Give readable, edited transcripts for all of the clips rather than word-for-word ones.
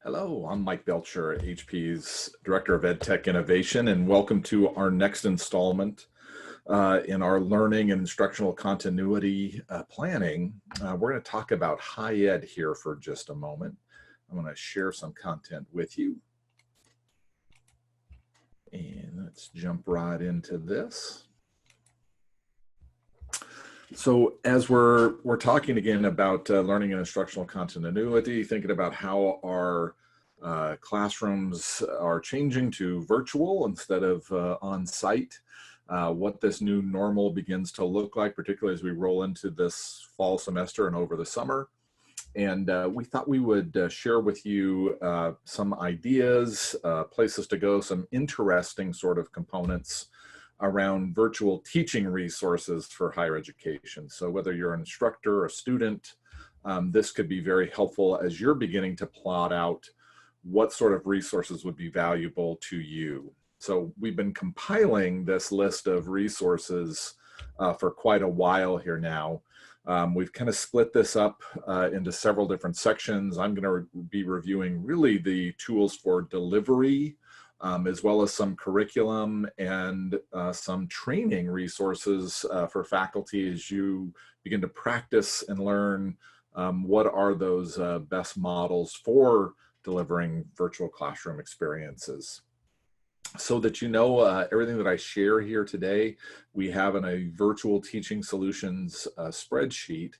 Hello, I'm Mike Belcher, HP's Director of EdTech Innovation, and welcome to our next installment in our learning and instructional continuity planning. We're going to talk about HiED here for just a moment. I'm going to share some content with you. And let's jump right into this. So as we're talking again about learning and instructional continuity, thinking about how our classrooms are changing to virtual instead of on-site, what this new normal begins to look like, particularly as we roll into this fall semester and over the summer. And we thought we would share with you some ideas, places to go, some interesting sort of components around virtual teaching resources for higher education. So whether you're an instructor or a student, this could be very helpful as you're beginning to plot out what sort of resources would be valuable to you. So we've been compiling this list of resources for quite a while here now. We've kind of split this up into several different sections. I'm going to be reviewing really the tools for delivery, as well as some curriculum and some training resources for faculty as you begin to practice and learn what are those best models for delivering virtual classroom experiences. So that you know everything that I share here today, we have in a virtual teaching solutions spreadsheet.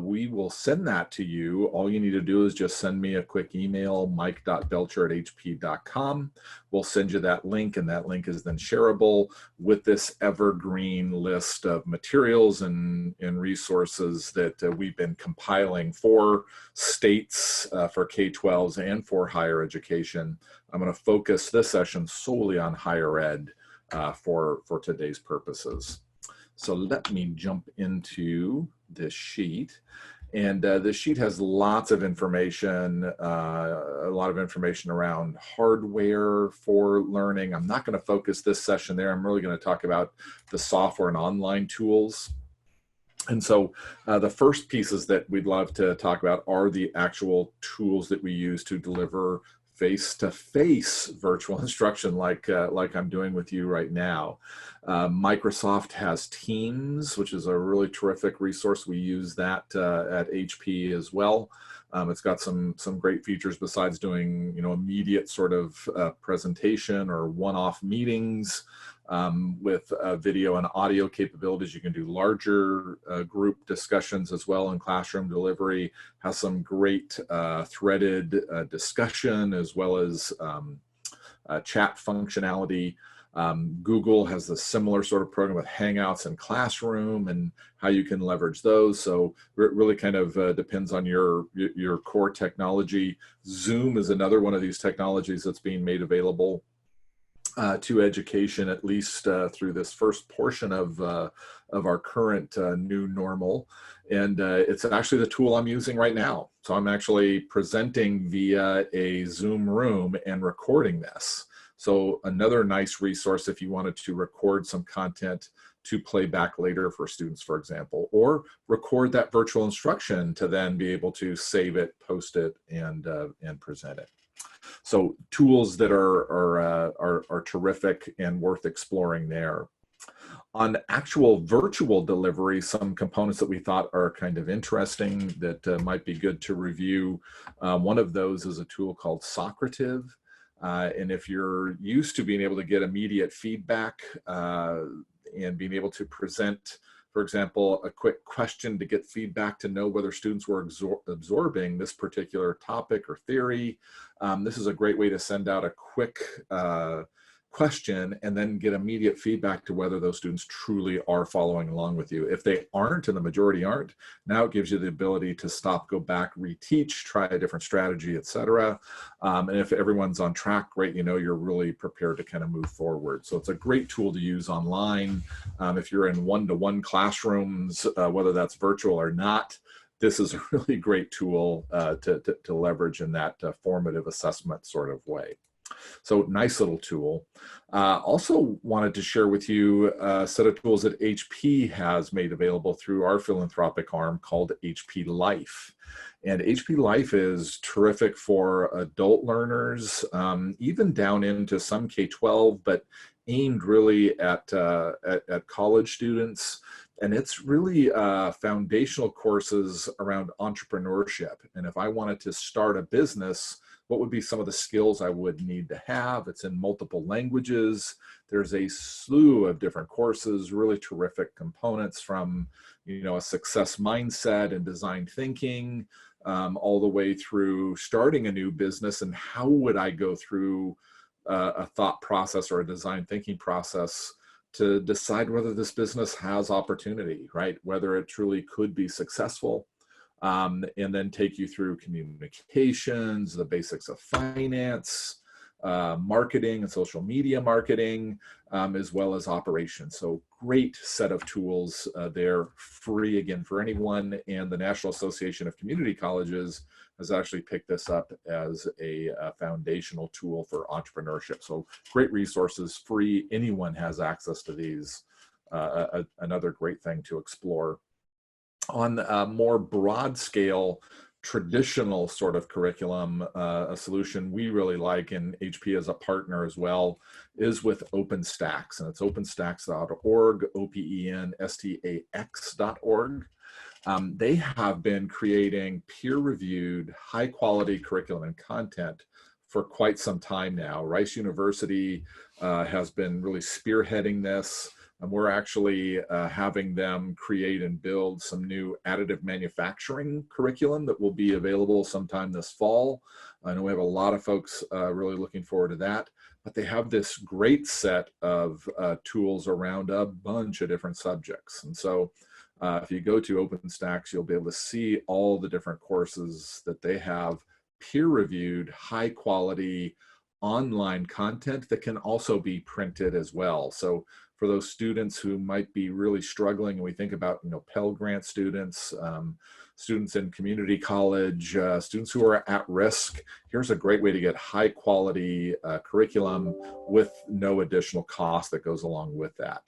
We will send that to you. All you need to do is just send me a quick email, mike.belcher@hp.com. We'll send you that link, and that link is then shareable with this evergreen list of materials and resources that we've been compiling for states, for K-12s, and for higher education. I'm going to focus this session solely on higher ed for today's purposes. So let me jump into this sheet. And this sheet has lots of information, a lot of information around hardware for learning. I'm not going to focus this session there. I'm really going to talk about the software and online tools. And so the first pieces that we'd love to talk about are the actual tools that we use to deliver face-to-face virtual instruction like I'm doing with you right now. Microsoft has Teams, which is a really terrific resource. We use that at HP as well. It's got some great features besides doing immediate sort of presentation or one-off meetings. With video and audio capabilities. You can do larger group discussions as well in classroom delivery. Has some great threaded discussion as well as chat functionality. Google has a similar sort of program with Hangouts and Classroom and how you can leverage those. So it really kind of depends on your core technology. Zoom is another one of these technologies that's being made available to education, at least through this first portion of our current new normal. And it's actually the tool I'm using right now. So I'm actually presenting via a Zoom room and recording this. So another nice resource if you wanted to record some content to play back later for students, for example, or record that virtual instruction to then be able to save it, post it, and present it. So tools that are terrific and worth exploring there. On actual virtual delivery, some components that we thought are kind of interesting that might be good to review. One of those is a tool called Socrative. And if you're used to being able to get immediate feedback and being able to present, for example, a quick question to get feedback to know whether students were absorbing this particular topic or theory. This is a great way to send out a quick question and then get immediate feedback to whether those students truly are following along with you. If they aren't, and the majority aren't, now it gives you the ability to stop, go back, reteach, try a different strategy, etc. And if everyone's on track, great, you're really prepared to kind of move forward. So it's a great tool to use online. If you're in one-to-one classrooms, whether that's virtual or not, this is a really great tool to leverage in that formative assessment sort of way. So nice little tool. Also wanted to share with you a set of tools that HP has made available through our philanthropic arm called HP Life. And HP Life is terrific for adult learners, even down into some K-12, but aimed really at college students. And it's really foundational courses around entrepreneurship. And if I wanted to start a business, what would be some of the skills I would need to have? It's in multiple languages. There's a slew of different courses, really terrific components from, a success mindset and design thinking, all the way through starting a new business and how would I go through a thought process or a design thinking process to decide whether this business has opportunity, right? Whether it truly could be successful, and then take you through communications, the basics of finance, marketing and social media marketing, as well as operations. So great set of tools. They're free again for anyone, and the National Association of Community Colleges has actually picked this up as a foundational tool for entrepreneurship. So great resources, free. Anyone has access to these. Another great thing to explore. On a more broad scale, traditional sort of curriculum, a solution we really like, and HP as a partner as well, is with OpenStax, and it's openstax.org, OpenStax.org. They have been creating peer-reviewed, high-quality curriculum and content for quite some time now. Rice University has been really spearheading this. And we're actually having them create and build some new additive manufacturing curriculum that will be available sometime this fall. I know we have a lot of folks really looking forward to that, but they have this great set of tools around a bunch of different subjects. And so if you go to OpenStax, you'll be able to see all the different courses that they have, peer-reviewed, high-quality online content that can also be printed as well. So for those students who might be really struggling, and we think about, Pell Grant students, students in community college, students who are at risk, here's a great way to get high quality curriculum with no additional cost that goes along with that.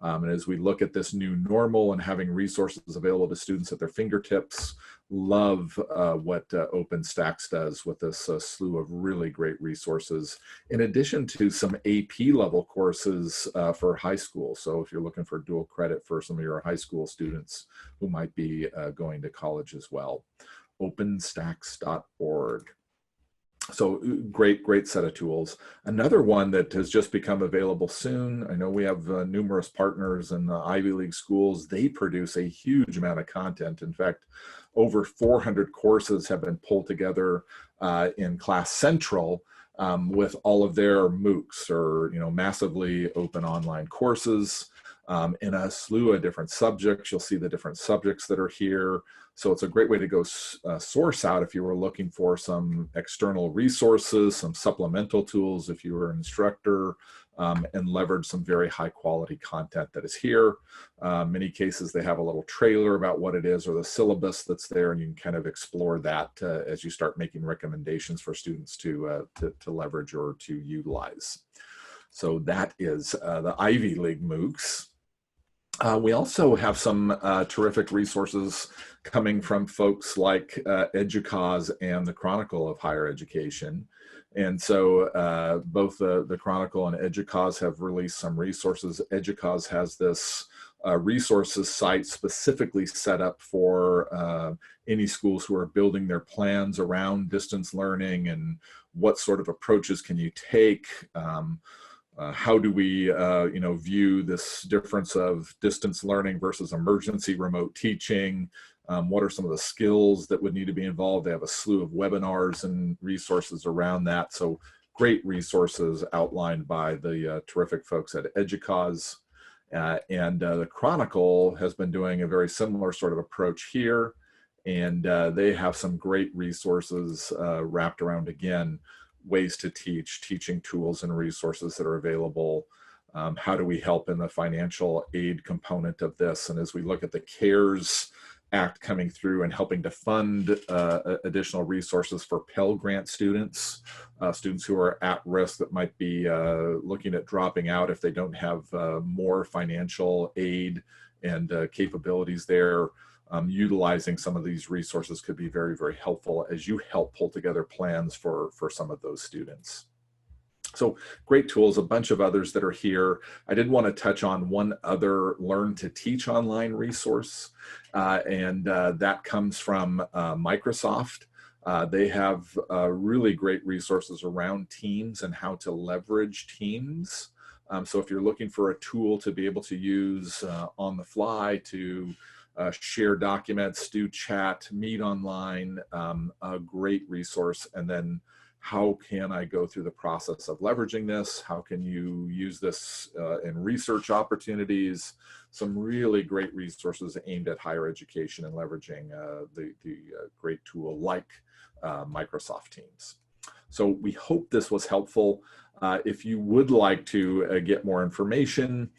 And as we look at this new normal and having resources available to students at their fingertips, love what OpenStax does with this slew of really great resources, in addition to some AP level courses for high school. So if you're looking for dual credit for some of your high school students who might be going to college as well, openstax.org. So great set of tools. Another one that has just become available soon, I know we have numerous partners in the Ivy League schools. They produce a huge amount of content. In fact, over 400 courses have been pulled together in Class Central with all of their MOOCs, or massively open online courses in a slew of different subjects. You'll see the different subjects that are here. So it's a great way to go source out if you were looking for some external resources, some supplemental tools if you were an instructor, and leverage some very high quality content that is here. Many cases they have a little trailer about what it is or the syllabus that's there, and you can kind of explore that as you start making recommendations for students to leverage or to utilize. So that is the Ivy League MOOCs. We also have some terrific resources coming from folks like EDUCAUSE and the Chronicle of Higher Education. And so both the Chronicle and EDUCAUSE have released some resources. EDUCAUSE has this resources site specifically set up for any schools who are building their plans around distance learning, and what sort of approaches can you take. How do we, view this difference of distance learning versus emergency remote teaching? What are some of the skills that would need to be involved? They have a slew of webinars and resources around that. So great resources outlined by the terrific folks at EDUCAUSE. And the Chronicle has been doing a very similar sort of approach here. And they have some great resources wrapped around, again, ways to teach, teaching tools and resources that are available. How do we help in the financial aid component of this? And as we look at the CARES Act coming through and helping to fund additional resources for Pell Grant students, students who are at risk that might be looking at dropping out if they don't have more financial aid and capabilities there. utilizing some of these resources could be very, very helpful as you help pull together plans for some of those students. So great tools, a bunch of others that are here. I did want to touch on one other Learn to Teach online resource, and that comes from Microsoft. They have really great resources around Teams and how to leverage Teams. So if you're looking for a tool to be able to use on the fly to share documents, do chat, meet online, a great resource. And then how can I go through the process of leveraging this? How can you use this in research opportunities? Some really great resources aimed at higher education and leveraging the great tool like Microsoft Teams. So we hope this was helpful. If you would like to get more information,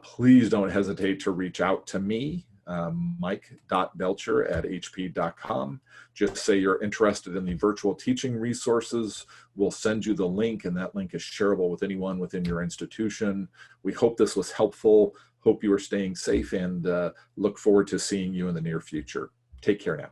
please don't hesitate to reach out to me, mike.belcher@hp.com. Just say you're interested in the virtual teaching resources. We'll send you the link, and that link is shareable with anyone within your institution. We hope this was helpful. Hope you are staying safe, and look forward to seeing you in the near future. Take care now.